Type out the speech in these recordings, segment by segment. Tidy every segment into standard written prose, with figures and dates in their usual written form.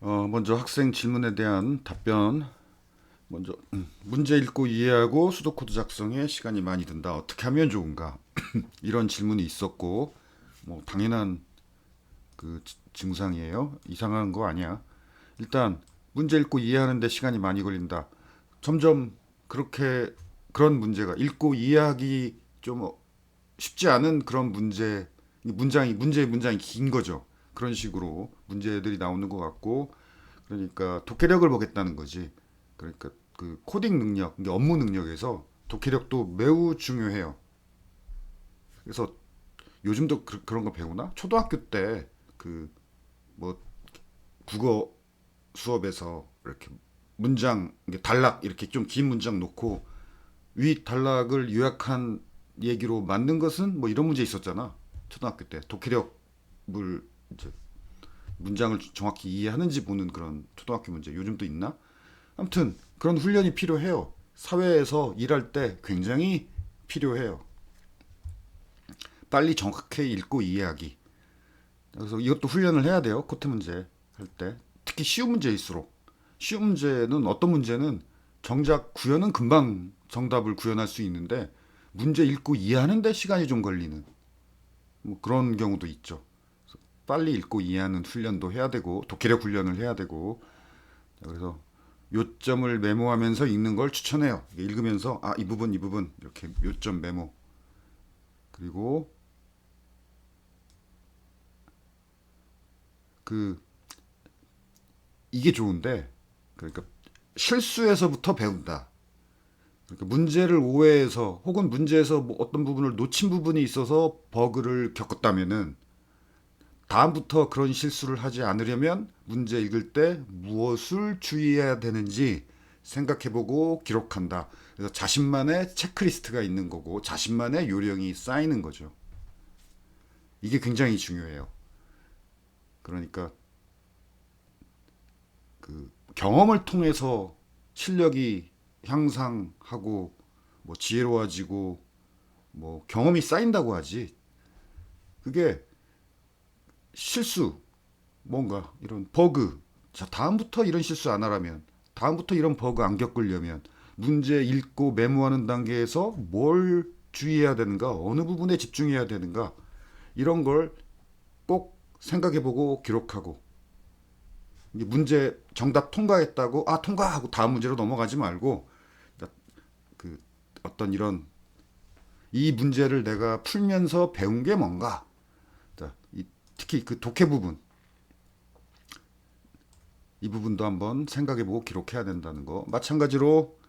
먼저 학생 질문에 대한 답변. 먼저 문제 읽고 이해하고 수도코드 작성에 시간이 많이 든다. 어떻게 하면 좋은가? 이런 질문이 있었고, 뭐 당연한 그 증상이에요. 이상한 거 아니야. 일단 문제 읽고 이해하는데 시간이 많이 걸린다. 점점 그렇게 그런 문제가 읽고 이해하기 좀 쉽지 않은 그런 문장이 긴 거죠. 그런 식으로 문제들이 나오는 것 같고, 그러니까 독해력을 보겠다는 거지. 그러니까 그 코딩 능력, 이게 업무 능력에서 독해력도 매우 중요해요. 그래서 요즘도 런거 배우나? 초등학교 때 그 뭐 국어 수업에서 이렇게 문장 단락 이렇게 좀 긴 문장 놓고 위 단락을 요약한 얘기로 만든 것은 뭐 이런 문제 있었잖아. 초등학교 때 독해력을 이제 문장을 정확히 이해하는지 보는 그런 초등학교 문제 요즘도 있나? 아무튼 그런 훈련이 필요해요. 사회에서 일할 때 굉장히 필요해요. 빨리 정확하게 읽고 이해하기. 그래서 이것도 훈련을 해야 돼요. 코트 문제 할 때. 특히 쉬운 문제일수록. 쉬운 문제는 어떤 문제는 정작 구현은 금방 정답을 구현할 수 있는데 문제 읽고 이해하는데 시간이 좀 걸리는 뭐 그런 경우도 있죠. 빨리 읽고 이해하는 훈련도 해야 되고 독해력 훈련을 해야 되고 그래서 요점을 메모하면서 읽는 걸 추천해요. 읽으면서 이 부분 이렇게 요점 메모. 그리고 그 이게 좋은데 그러니까 실수에서부터 배운다. 그러니까 문제를 오해해서 혹은 문제에서 뭐 어떤 부분을 놓친 부분이 있어서 버그를 겪었다면은 다음부터 그런 실수를 하지 않으려면 문제 읽을 때 무엇을 주의해야 되는지 생각해보고 기록한다. 그래서 자신만의 체크리스트가 있는 거고 자신만의 요령이 쌓이는 거죠. 이게 굉장히 중요해요. 그러니까 그 경험을 통해서 실력이 향상하고 뭐 지혜로워지고 뭐 경험이 쌓인다고 하지. 그게 실수 뭔가 이런 버그. 자, 다음부터 이런 실수 안 하라면, 다음부터 이런 버그 안 겪으려면 문제 읽고 메모하는 단계에서 뭘 주의해야 되는가, 어느 부분에 집중해야 되는가, 이런 걸 꼭 생각해보고 기록하고, 문제 정답 통과했다고, 통과하고 다음 문제로 넘어가지 말고, 그 어떤 이런, 이 문제를 내가 풀면서 배운 게 뭔가, 특히 그 독해 부분, 이 부분도 한번 생각해보고 기록해야 된다는 거. 마찬가지로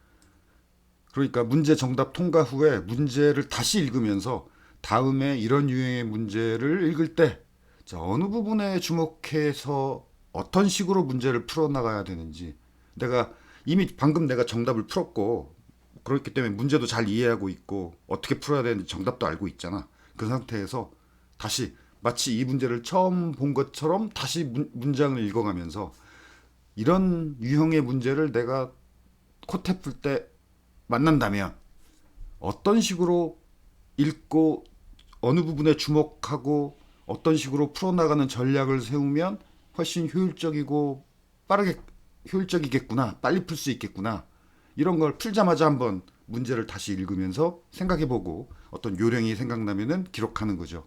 그러니까 문제 정답 통과 후에 문제를 다시 읽으면서 다음에 이런 유형의 문제를 읽을 때 자, 어느 부분에 주목해서 어떤 식으로 문제를 풀어나가야 되는지 내가 이미 방금 내가 정답을 풀었고 그렇기 때문에 문제도 잘 이해하고 있고 어떻게 풀어야 되는지 정답도 알고 있잖아. 그 상태에서 다시 마치 이 문제를 처음 본 것처럼 다시 문장을 읽어가면서 이런 유형의 문제를 내가 코테 풀 때 만난다면 어떤 식으로 읽고 어느 부분에 주목하고 어떤 식으로 풀어나가는 전략을 세우면 훨씬 효율적이고 빠르게 효율적이겠구나. 빨리 풀 수 있겠구나. 이런 걸 풀자마자 한번 문제를 다시 읽으면서 생각해보고 어떤 요령이 생각나면은 기록하는 거죠.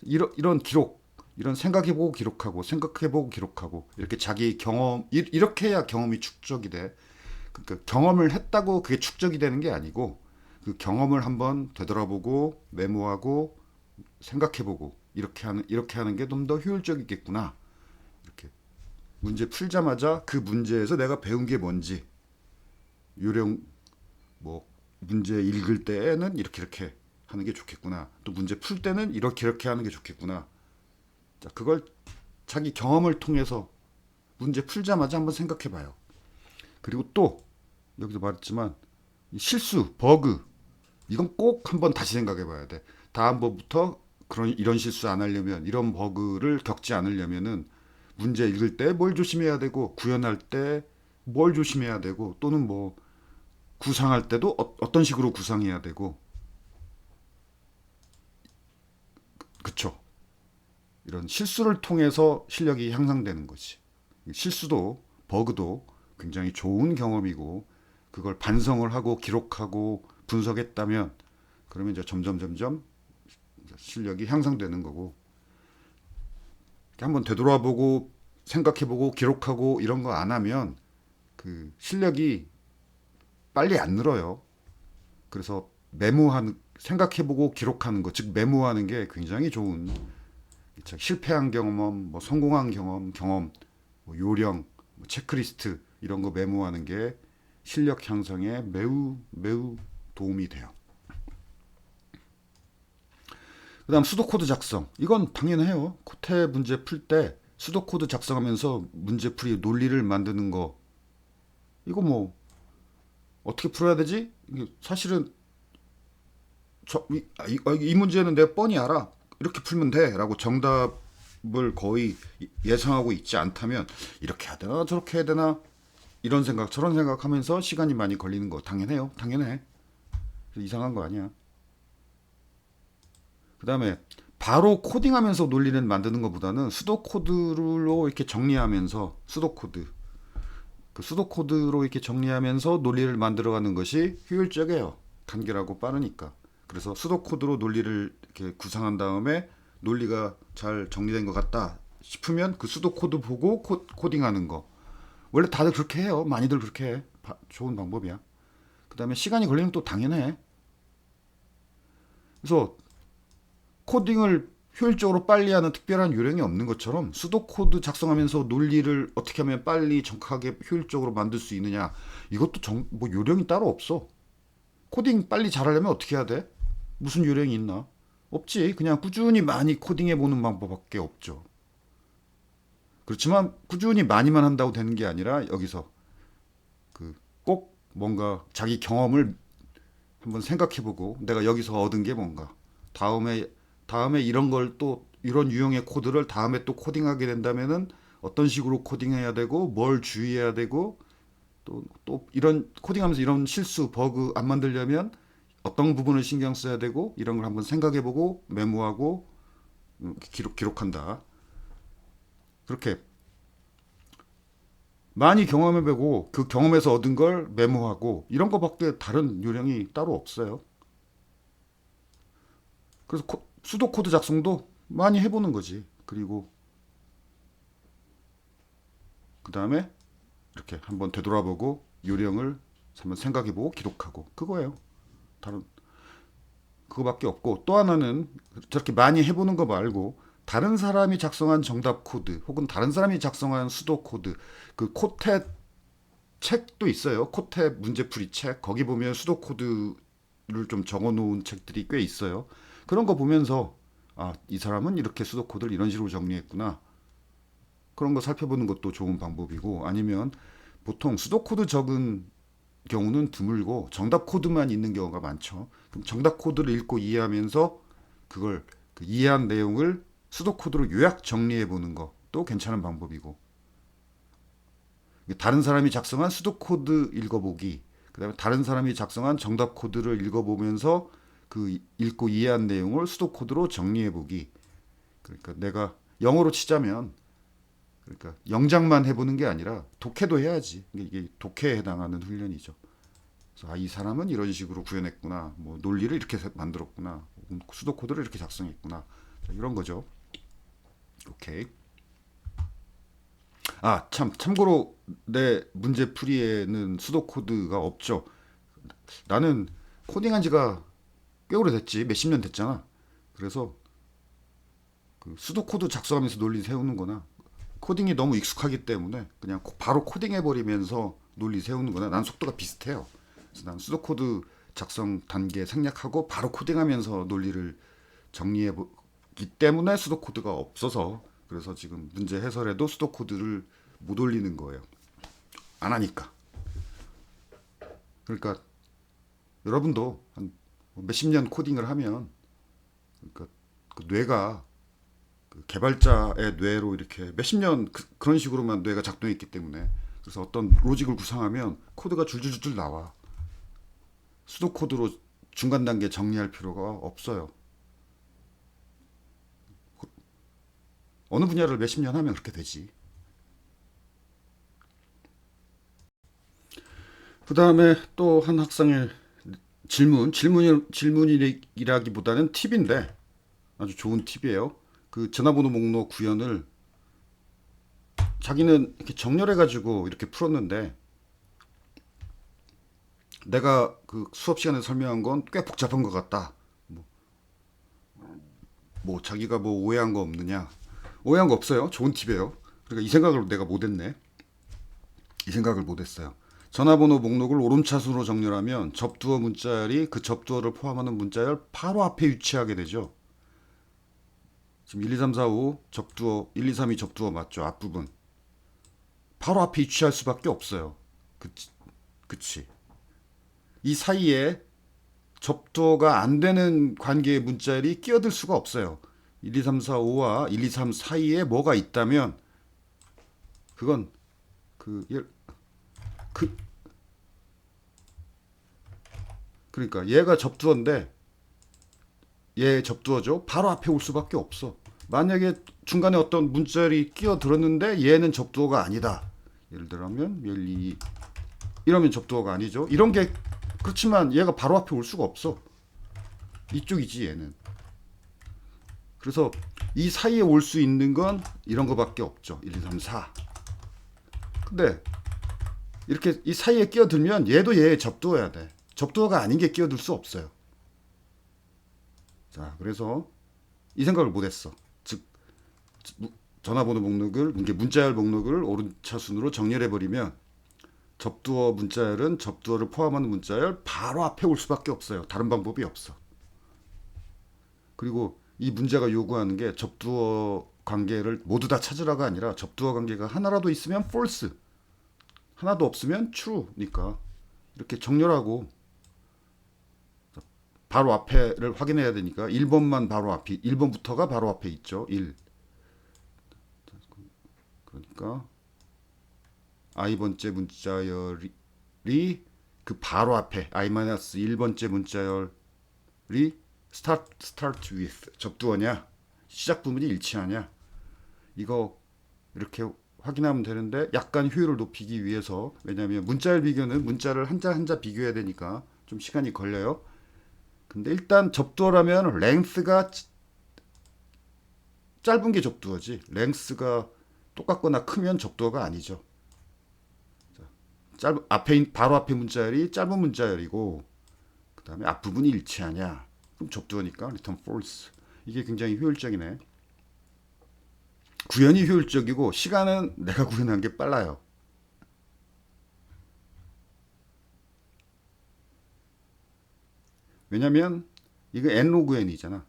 이런 기록, 이런 생각해보고 기록하고 생각해보고 기록하고 이렇게 자기 경험 이렇게 해야 경험이 축적이 돼. 그러니까 경험을 했다고 그게 축적이 되는 게 아니고 그 경험을 한번 되돌아보고 메모하고 생각해보고 이렇게 하는 게 좀 더 효율적이겠구나. 이렇게 문제 풀자마자 그 문제에서 내가 배운 게 뭔지 요령 뭐 문제 읽을 때는 이렇게 하는 게 좋겠구나. 또 문제 풀 때는 이렇게 하는 게 좋겠구나. 자, 그걸 자기 경험을 통해서 문제 풀자마자 한번 생각해봐요. 그리고 또 여기서 말했지만 실수, 버그 이건 꼭 한번 다시 생각해봐야 돼. 다음번부터 이런 실수 안 하려면 이런 버그를 겪지 않으려면은 문제 읽을 때 뭘 조심해야 되고 구현할 때 뭘 조심해야 되고 또는 뭐 구상할 때도 떤 식으로 구상해야 되고 그쵸. 이런 실수를 통해서 실력이 향상되는 거지. 실수도 버그도 굉장히 좋은 경험이고 그걸 반성을 하고 기록하고 분석했다면 그러면 이제 점점 실력이 향상되는 거고 한번 되돌아보고 생각해보고 기록하고 이런 거 안 하면 그 실력이 빨리 안 늘어요. 그래서 메모하는 생각해보고 기록하는 거, 즉 메모하는 게 굉장히 좋은 실패한 경험, 뭐 성공한 경험, 뭐 요령, 뭐 체크리스트 이런 거 메모하는 게 실력 향상에 매우 도움이 돼요. 그다음 수도코드 작성. 이건 당연해요. 코테 문제 풀 때 수도코드 작성하면서 문제풀이 논리를 만드는 거. 이거 뭐 어떻게 풀어야 되지? 사실은 이 문제는 내가 뻔히 알아. 이렇게 풀면 돼. 라고 정답을 거의 예상하고 있지 않다면 이렇게 해야 되나 저렇게 해야 되나 이런 생각 저런 생각하면서 시간이 많이 걸리는 거 당연해요. 당연해. 이상한 거 아니야. 그다음에 바로 코딩하면서 논리를 만드는 것보다는 수도코드로 이렇게 정리하면서 수도코드로 이렇게 정리하면서 논리를 만들어가는 것이 효율적이에요. 간결하고 빠르니까. 그래서 수도코드로 논리를 이렇게 구상한 다음에 논리가 잘 정리된 것 같다 싶으면 그 수도코드 보고 코딩하는 거. 원래 다들 그렇게 해요. 많이들 그렇게 해. 좋은 방법이야. 그다음에 시간이 걸리면 또 당연해. 그래서 코딩을 효율적으로 빨리 하는 특별한 요령이 없는 것처럼 수도 코드 작성하면서 논리를 어떻게 하면 빨리 정확하게 효율적으로 만들 수 있느냐 이것도 뭐 요령이 따로 없어. 코딩 빨리 잘하려면 어떻게 해야 돼? 무슨 요령이 있나? 없지. 그냥 꾸준히 많이 코딩해 보는 방법밖에 없죠. 그렇지만 꾸준히 많이만 한다고 되는 게 아니라 여기서 그 꼭 뭔가 자기 경험을 한번 생각해보고 내가 여기서 얻은 게 뭔가 다음에 이런 걸 또 이런 유형의 코드를 다음에 또 코딩하게 된다면은 어떤 식으로 코딩해야 되고 뭘 주의해야 되고 또 이런 코딩하면서 이런 실수 버그 안 만들려면 어떤 부분을 신경 써야 되고 이런 걸 한번 생각해보고 메모하고 기록한다. 그렇게 많이 경험해보고 그 경험에서 얻은 걸 메모하고 이런 거밖에 다른 요령이 따로 없어요. 그래서 수도 코드 작성도 많이 해보는 거지. 그리고 그 다음에 이렇게 한번 되돌아보고 요령을 한번 생각해보고 기록하고 그거예요. 다른 그거밖에 없고 또 하나는 저렇게 많이 해보는 거 말고 다른 사람이 작성한 정답 코드 혹은 다른 사람이 작성한 수도 코드 그 코테 책도 있어요. 코테 문제풀이 책 거기 보면 수도 코드를 좀 적어놓은 책들이 꽤 있어요. 그런 거 보면서 이 사람은 이렇게 수도 코드를 이런 식으로 정리했구나. 그런 거 살펴보는 것도 좋은 방법이고 아니면 보통 수도 코드 적은 경우는 드물고 정답 코드만 있는 경우가 많죠. 그럼 정답 코드를 읽고 이해하면서 그걸 그 이해한 내용을 수도 코드로 요약 정리해 보는 것도 괜찮은 방법이고 다른 사람이 작성한 수도 코드 읽어보기 그다음에 다른 사람이 작성한 정답 코드를 읽어보면서 그 읽고 이해한 내용을 수도 코드로 정리해 보기 그러니까 내가 영어로 치자면 그러니까 영작만 해보는 게 아니라 독해도 해야지. 이게 독해에 해당하는 훈련이죠. 그래서 이 사람은 이런 식으로 구현했구나. 뭐 논리를 이렇게 만들었구나. 수도 코드를 이렇게 작성했구나. 자, 이런 거죠. 오케이. 참고로 내 문제 풀이에는 수도 코드가 없죠. 나는 코딩한 지가 꽤 오래됐지. 몇십 년 됐잖아. 그래서 그 수도 코드 작성하면서 논리 세우는 거나 코딩이 너무 익숙하기 때문에 그냥 바로 코딩해버리면서 논리 세우는 거나 난 속도가 비슷해요. 그래서 난 수도코드 작성 단계 생략하고 바로 코딩하면서 논리를 정리해보기 때문에 수도코드가 없어서 그래서 지금 문제 해설에도 수도코드를 못 올리는 거예요. 안 하니까. 그러니까 여러분도 한 몇십 년 코딩을 하면 그러니까 그 뇌가 그 개발자의 뇌로 이렇게 몇십 년 그런 식으로만 뇌가 작동했기 때문에 그래서 어떤 로직을 구상하면 코드가 줄줄줄 나와. 수도 코드로 중간 단계 정리할 필요가 없어요. 어느 분야를 몇십 년 하면 그렇게 되지. 그 다음에 또 한 학생의 질문이라기보다는 팁인데 아주 좋은 팁이에요. 그 전화번호 목록 구현을 자기는 이렇게 정렬해가지고 이렇게 풀었는데 내가 그 수업 시간에 설명한 건 꽤 복잡한 것 같다. 뭐, 뭐 자기가 뭐 오해한 거 없느냐? 오해한 거 없어요. 좋은 팁이에요. 그러니까 이 생각을 내가 못했네. 이 생각을 못했어요. 전화번호 목록을 오름차순으로 정렬하면 접두어 문자열이 그 접두어를 포함하는 문자열 바로 앞에 위치하게 되죠. 지금 1, 2, 3, 4, 5 접두어 1, 2, 3이 접두어 맞죠? 앞부분. 바로 앞에 위치할 수밖에 없어요. 그치. 이 사이에 접두어가 안 되는 관계의 문자열이 끼어들 수가 없어요. 1, 2, 3, 4, 5와 1, 2, 3 사이에 뭐가 있다면 그건 그, 그 그러니까 얘가 접두어인데 얘 접두어죠. 바로 앞에 올 수밖에 없어. 만약에 중간에 어떤 문자열이 끼어들었는데 얘는 접두어가 아니다. 예를 들면 1, 2 이러면 접두어가 아니죠. 이런 게 그렇지만 얘가 바로 앞에 올 수가 없어. 이쪽이지 얘는. 그래서 이 사이에 올 수 있는 건 이런 거밖에 없죠. 1, 2, 3, 4. 근데 이렇게 이 사이에 끼어들면 얘도 얘의 접두어야 돼. 접두어가 아닌 게 끼어들 수 없어요. 자, 그래서 이 생각을 못했어. 즉 전화번호 목록을 이게 문자열 목록을 오른차순으로 정렬해 버리면 접두어 문자열은 접두어를 포함하는 문자열 바로 앞에 올 수밖에 없어요. 다른 방법이 없어. 그리고 이 문제가 요구하는 게 접두어 관계를 모두 다 찾으라가 아니라 접두어 관계가 하나라도 있으면 false, 하나도 없으면 true니까 이렇게 정렬하고 바로 앞에를 확인해야 되니까 1번만 바로 앞이 1번부터가 바로 앞에 있죠. 1. 그러니까 i번째 문자열이 그 바로 앞에 i-1번째 문자열이 start with 접두어냐 시작 부분이 일치하냐 이거 이렇게 확인하면 되는데 약간 효율을 높이기 위해서 왜냐하면 문자열 비교는 문자를 한자 한자 비교해야 되니까 좀 시간이 걸려요. 근데 일단 접두어라면 랭스가 짧은 게 접두어지 랭스가 똑같거나 크면 접두어가 아니죠. 앞에 바로 앞에 문자열이 짧은 문자열이고 그 다음에 앞부분이 일치하냐 그럼 접두어니까 return false. 이게 굉장히 효율적이네. 구현이 효율적이고 시간은 내가 구현한 게 빨라요. 왜냐면 이거 n 로그 n이잖아.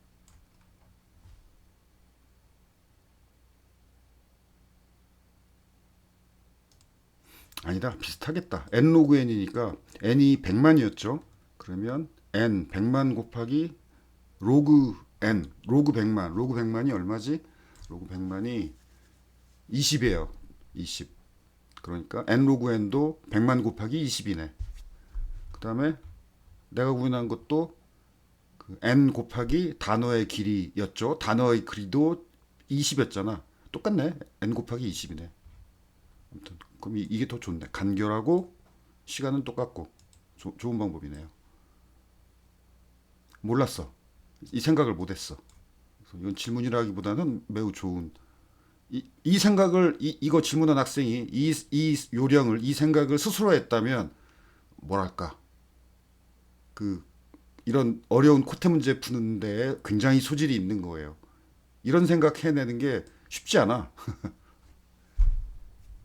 아니다. 비슷하겠다. n 로그 n이니까 n이 100만이었죠. 그러면 n 100만 곱하기 로그 n 로그 100만 로그 100만이 얼마지? 로그 100만이 20이에요. 20. 그러니까 n 로그 n도 100만 곱하기 20이네. 그 다음에 내가 구현한 것도 그 n 곱하기 단어의 길이였죠. 단어의 길이도 20였잖아. 똑같네. n 곱하기 20이네. 아무튼 그럼 이게 더 좋네. 간결하고 시간은 똑같고 좋은 방법이네요. 몰랐어. 이 생각을 못했어. 그래서 이건 질문이라기보다는 매우 좋은 이 생각을 이거 질문한 학생이 이 요령을 이 생각을 스스로 했다면 뭐랄까 그 이런 어려운 코테 문제 푸는 데 굉장히 소질이 있는 거예요. 이런 생각 해내는 게 쉽지 않아.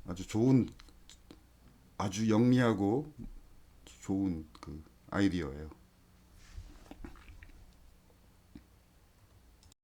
아주 좋은 아주 영리하고 좋은 그 아이디어예요.